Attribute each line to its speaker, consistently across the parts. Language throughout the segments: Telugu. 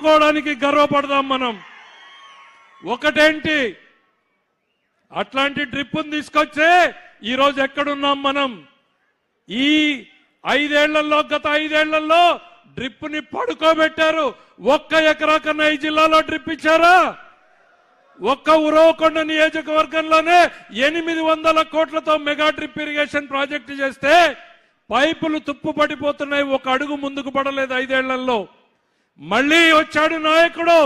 Speaker 1: చెప్పుకోవడానికి గర్వపడదాం మనం. ఒకటేంటి, అట్లాంటి డ్రిప్పును తీసుకొచ్చే ఈరోజు ఎక్కడున్నాం మనం? ఈ గత ఐదేళ్లలో డ్రిప్ని పడుకోబెట్టారు. 1 ఎకరా కన్నా ఈ జిల్లాలో డ్రిప్ ఇచ్చారా? ఒక్క ఉరవకొండ నియోజకవర్గంలోనే 800 కోట్లతో మెగా డ్రిప్ ఇరిగేషన్ ప్రాజెక్టు చేస్తే పైపులు తుప్పు పడిపోతున్నాయి. 1 అడుగు ముందుకు పడలేదు 5 ఏళ్లలో. మళ్ళీ వచ్చాడు నాయకుడు.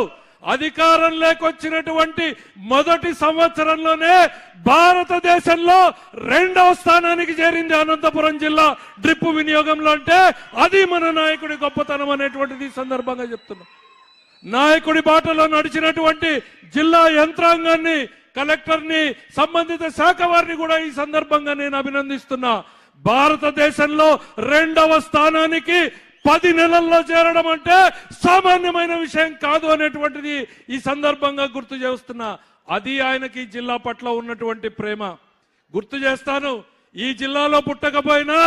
Speaker 1: అధికారం లేకొచ్చినటువంటి మొదటి సంవత్సరంలోనే భారతదేశంలో 2వ స్థానానికి చేరింది అనంతపురం జిల్లా డ్రిప్ వినియోగంలో. అంటే అది మన నాయకుడి గొప్పతనం అనేటువంటిది సందర్భంగా చెప్తున్నాం. నాయకుడి బాటలో నడిచినటువంటి జిల్లా యంత్రాంగాన్ని, కలెక్టర్ని, సంబంధిత శాఖ వారిని కూడా ఈ సందర్భంగా నేను అభినందిస్తున్నా. భారతదేశంలో 2వ స్థానానికి 10 నెలల్లో చేరడం అంటే సామాన్యమైన విషయం కాదు అనేటువంటిది ఈ సందర్భంగా గుర్తు చేస్తున్నా. అది ఆయనకి జిల్లా పట్ల ఉన్నటువంటి ప్రేమ. గుర్తు చేస్తాను, ఈ జిల్లాలో పుట్టకపోయినా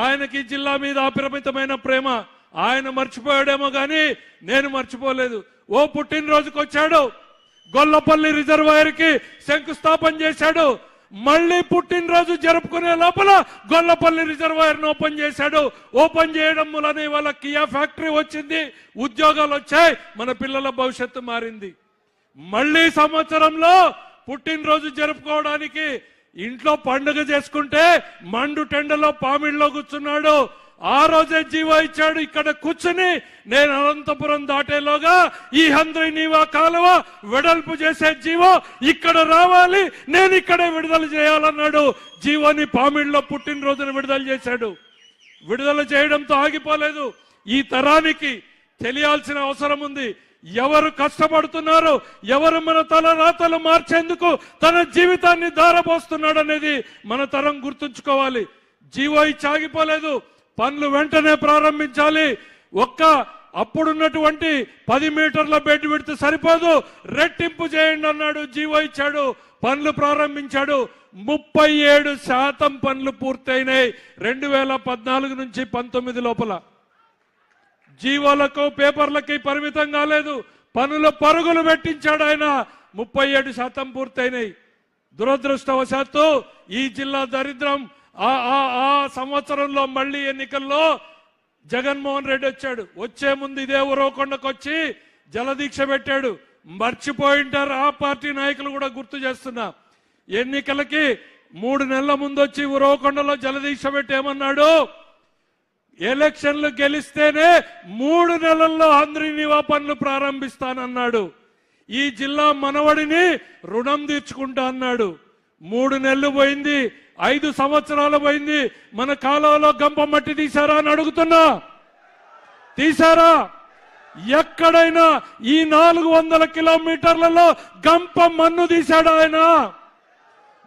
Speaker 1: ఆయనకి జిల్లా మీద అపరిమితమైన ప్రేమ. ఆయన మర్చిపోయాడేమో కానీ నేను మర్చిపోలేదు. ఓ పుట్టినరోజుకు వచ్చాడు, గొల్లపల్లి రిజర్వాయర్ కి శంకుస్థాపన చేశాడు. మళ్ళీ పుట్టినరోజు జరుపుకునే లోపల గొల్లపల్లి రిజర్వాయర్ ను ఓపెన్ చేశాడు. ఓపెన్ చేయడం వలన వాళ్ళ కియా ఫ్యాక్టరీ వచ్చింది, ఉద్యోగాలు వచ్చాయి, మన పిల్లల భవిష్యత్తు మారింది. మళ్ళీ సంవత్సరంలో పుట్టినరోజు జరుపుకోవడానికి ఇంట్లో పండుగ చేసుకుంటే మండు టెండలో పామిడిలో కూర్చున్నాడు. ఆ రోజే జీవో ఇచ్చాడు. ఇక్కడ కూర్చుని నేను అనంతపురం దాటేలోగా ఈ హంద్రీనీవా కాలువ వెడల్పు చేసే జీవో ఇక్కడ రావాలి, నేను ఇక్కడే విడుదల చేయాలన్నాడు. జీవోని పామిడిలో పుట్టినరోజున విడుదల చేశాడు. విడుదల చేయడంతో ఆగిపోలేదు. ఈ తరానికి తెలియాల్సిన అవసరం ఉంది. ఎవరు కష్టపడుతున్నారు, ఎవరు మన తల రాతలు మార్చేందుకు తన జీవితాన్ని ధారపోస్తున్నాడు అనేది మన తరం గుర్తుంచుకోవాలి. జీవో ఇచ్చి ఆగిపోలేదు, పనులు వెంటనే ప్రారంభించాలి. అప్పుడున్నటువంటి 10 మీటర్ల బెడ్ విడ్త్ సరిపోదు, రెట్టింపు చేయండి అన్నాడు. జీవో ఇచ్చాడు, పనులు ప్రారంభించాడు. 37% పనులు పూర్తయినాయి 2014 నుంచి 19 లోపల. జీవోలకు పేపర్లకి పరిమితం కాలేదు, పనులు పరుగులు పెట్టించాడు ఆయన. 37% పూర్తయినాయి. దురదృష్టవశాత్తు ఈ జిల్లా దరిద్రం. ఆ సంవత్సరంలో మళ్ళీ ఎన్నికల్లో జగన్మోహన్ రెడ్డి వచ్చాడు. వచ్చే ముందు ఇదే ఉరవకొండకు వచ్చి జలదీక్ష పెట్టాడు. మర్చిపోయింటారు ఆ పార్టీ నాయకులు కూడా గుర్తు చేస్తున్నా. ఎన్నికలకి 3 నెలల ముందు వచ్చి ఉరవకొండలో జలదీక్ష పెట్టి ఏమన్నాడు? ఎలక్షన్లు గెలిస్తేనే 3 నెలల్లో హంద్రీనీవా పనులు ప్రారంభిస్తానన్నాడు. ఈ జిల్లా మనవడిని రుణం తీర్చుకుంటా అన్నాడు. 3 నెలలు పోయింది, 5 సంవత్సరాలు పోయింది. మన కాలువలో గంప మట్టి తీశారా అని అడుగుతున్నా. తీశారా? ఎక్కడైనా ఈ 400 కిలోమీటర్లలో గంప మన్ను తీశాడు ఆయన.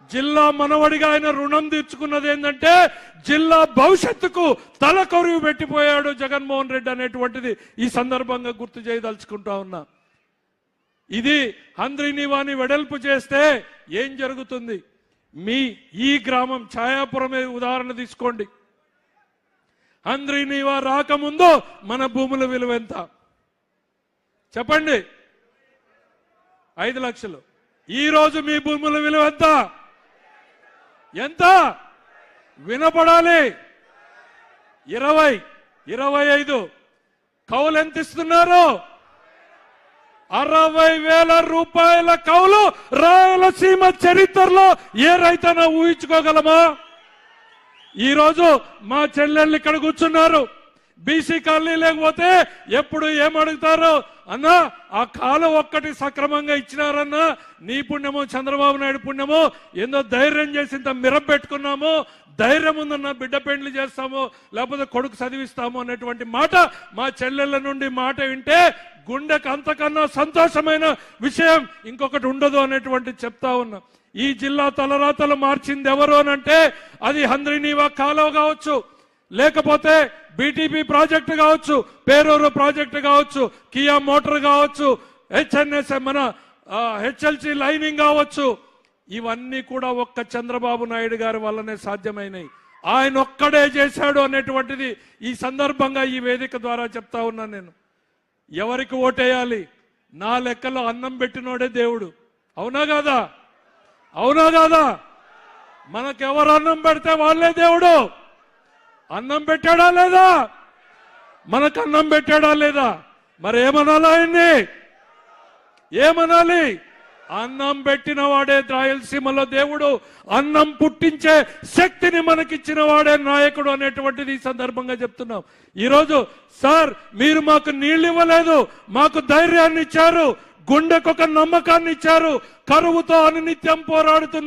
Speaker 1: జిల్లా మనవడిగా ఆయన రుణం తీర్చుకున్నది ఏంటంటే జిల్లా భవిష్యత్తుకు తల కొరువు పెట్టిపోయాడు జగన్మోహన్ రెడ్డి అనేటువంటిది ఈ సందర్భంగా గుర్తు చేయదలుచుకుంటా ఉన్నా. ఇది హంద్రీనీవాని వెడల్పు చేస్తే ఏం జరుగుతుంది? మీ ఈ గ్రామం ఛాయాపురమే ఉదాహరణ తీసుకోండి. హంద్రీనీవా రాకముందు మన భూముల విలువ ఎంత చెప్పండి? 5 లక్షలు. ఈ రోజు మీ భూముల విలువ ఎంత? ఎంత వినపడాలి? 20, 25. కౌలు ఎంత ఇస్తున్నారు? 60,000 రూపాయల కౌలు రాయలసీమ చరిత్రలో ఏ రైతైనా ఊహించుకోగలమా? ఈరోజు మా చెల్లెళ్ళు ఇక్కడ కూర్చున్నారు. బీసీ కాలనీ లేకపోతే ఎప్పుడు ఏమడుగుతారు? అన్నా ఆ కాలం ఒక్కటి సక్రమంగా ఇచ్చినారన్నా, నీ పుణ్యమో చంద్రబాబు నాయుడు పుణ్యమో, ఏందో ధైర్యం చేసి ఇంత మిరం పెట్టుకున్నాము, ధైర్యం ఉందన్న బిడ్డ పెండ్లు చేస్తాము, లేకపోతే కొడుకు చదివిస్తాము అనేటువంటి మాట మా చెల్లెళ్ళ నుండి మాట వింటే గుండెకు అంతకన్నా సంతోషమైన విషయం ఇంకొకటి ఉండదు అనేటువంటి చెప్తా ఉన్నా. ఈ జిల్లా తలరాతలు మార్చింది ఎవరు అనంటే అది హంద్రీనీవా కాలువ కావచ్చు, లేకపోతే బీటీపీ ప్రాజెక్టు కావచ్చు, పేరూరు ప్రాజెక్టు కావచ్చు, కియా మోటార్ కావచ్చు, హెచ్ఎన్ఎస్ మన హెచ్ఎల్సి లైనింగ్ కావచ్చు. ఇవన్నీ కూడా ఒక్క చంద్రబాబు నాయుడు గారి వల్లనే సాధ్యమైనవి. ఆయన ఒక్కడే చేశాడు అనేటువంటిది ఈ సందర్భంగా ఈ వేదిక ద్వారా చెప్తా ఉన్నాను నేను. ఎవరికి ఓటేయాలి? నా లెక్కలో అన్నం పెట్టినోడే దేవుడు. అవునా కాదా? అవునా కాదా? మనకెవరు అన్నం పెడితే వాళ్ళే దేవుడు. అన్నం పెట్టాడా లేదా? మనకు అన్నం పెట్టాడా లేదా? మరి ఏమనాలి ఆయన్ని? ఏమనాలి? అన్నం పెట్టిన వాడే రాయలసీమలో దేవుడు, అన్నం పుట్టించే శక్తిని మనకిచ్చిన వాడే నాయకుడు అనేటువంటిది ఈ సందర్భంగా చెప్తున్నాం. ఈరోజు సార్ మీరు మాకు నీళ్లు ఇవ్వలేదు, మాకు ధైర్యాన్ని ఇచ్చారు, గుండెకొక నమ్మకాన్ని ఇచ్చారు, కరువుతో అనునిత్యం పోరాడుతున్న